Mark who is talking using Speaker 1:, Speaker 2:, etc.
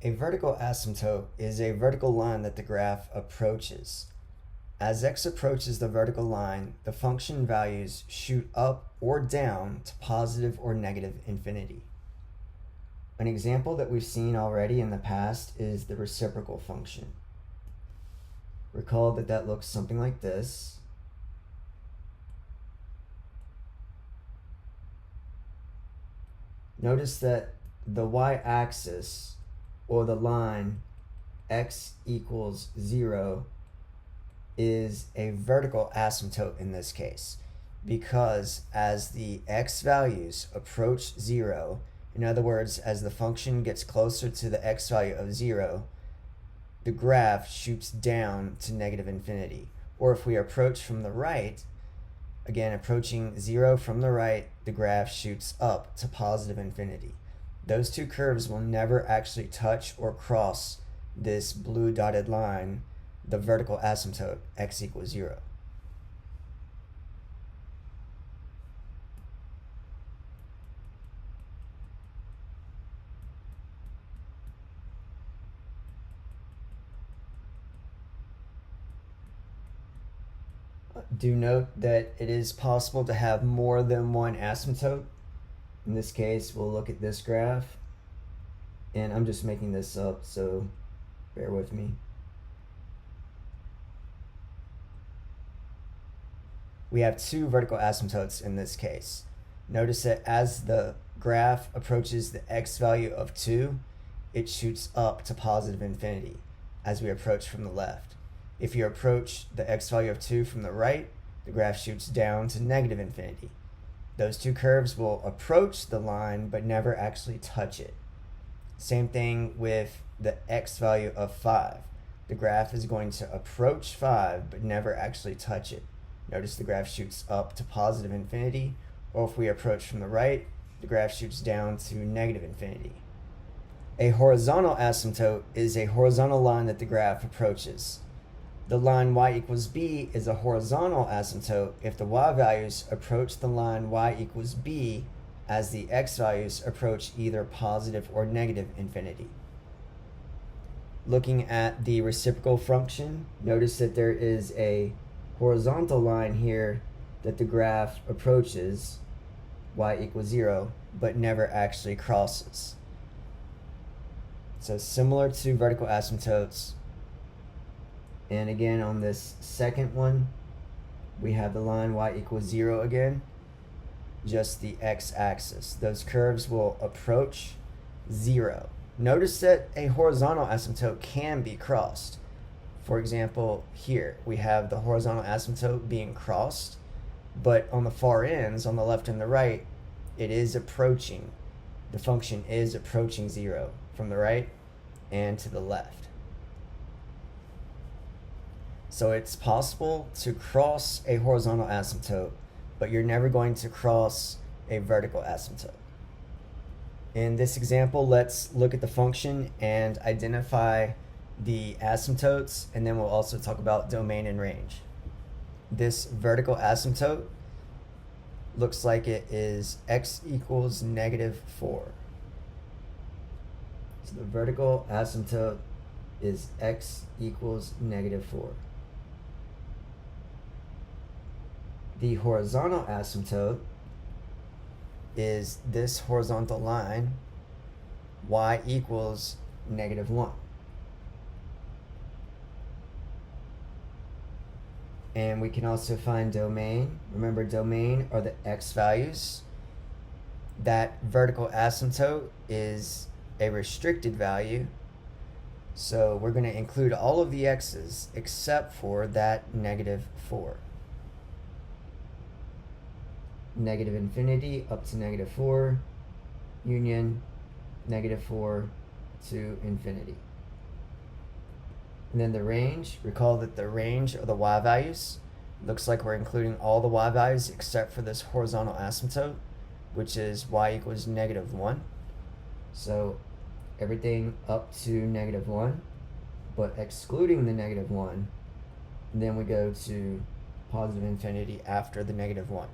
Speaker 1: A vertical asymptote is a vertical line that the graph approaches. As x approaches the vertical line, the function values shoot up or down to positive or negative infinity. An example that we've seen already in the past is the reciprocal function. Recall that looks something like this. Notice that the y-axis, or the line x equals 0, is a vertical asymptote in this case, because as the x values approach 0, in other words, as the function gets closer to the x value of 0, the graph shoots down to negative infinity. Or if we approach from the right, again approaching 0 from the right, the graph shoots up to positive infinity. Those two curves will never actually touch or cross this blue dotted line, the vertical asymptote x equals 0. Do note that it is possible to have more than one asymptote. In this case, we'll look at this graph, and I'm just making this up, so bear with me. We have two vertical asymptotes in this case. Notice that as the graph approaches the x value of 2, it shoots up to positive infinity as we approach from the left. If you approach the x value of 2 from the right, the graph shoots down to negative infinity. Those two curves will approach the line but never actually touch it. Same thing with the x value of 5. The graph is going to approach 5 but never actually touch it. Notice the graph shoots up to positive infinity, or if we approach from the right, the graph shoots down to negative infinity. A horizontal asymptote is a horizontal line that the graph approaches. The line y equals b is a horizontal asymptote if the y values approach the line y equals b as the x values approach either positive or negative infinity. Looking at the reciprocal function, notice that there is a horizontal line here that the graph approaches, y equals 0, but never actually crosses. So similar to vertical asymptotes, and again on this second one, we have the line y equals 0 again, just the x-axis. Those curves will approach 0. Notice that a horizontal asymptote can be crossed. For example, here we have the horizontal asymptote being crossed, but on the far ends, on the left and the right, it is approaching. The function is approaching 0 from the right and to the left. So it's possible to cross a horizontal asymptote, but you're never going to cross a vertical asymptote. In this example, let's look at the function and identify the asymptotes, and then we'll also talk about domain and range. This vertical asymptote looks like it is x equals negative 4. So the vertical asymptote is x equals negative 4. The horizontal asymptote is this horizontal line, y equals negative 1. And we can also find domain. Remember, domain are the x values. That vertical asymptote is a restricted value, so we're going to include all of the x's except for that negative 4. Negative infinity up to negative 4, union negative 4 to infinity. And then the range, recall that the range are the y values. Looks like we're including all the y values except for this horizontal asymptote, which is y equals negative 1. So everything up to negative 1, but excluding the negative 1, and then we go to positive infinity after the negative 1.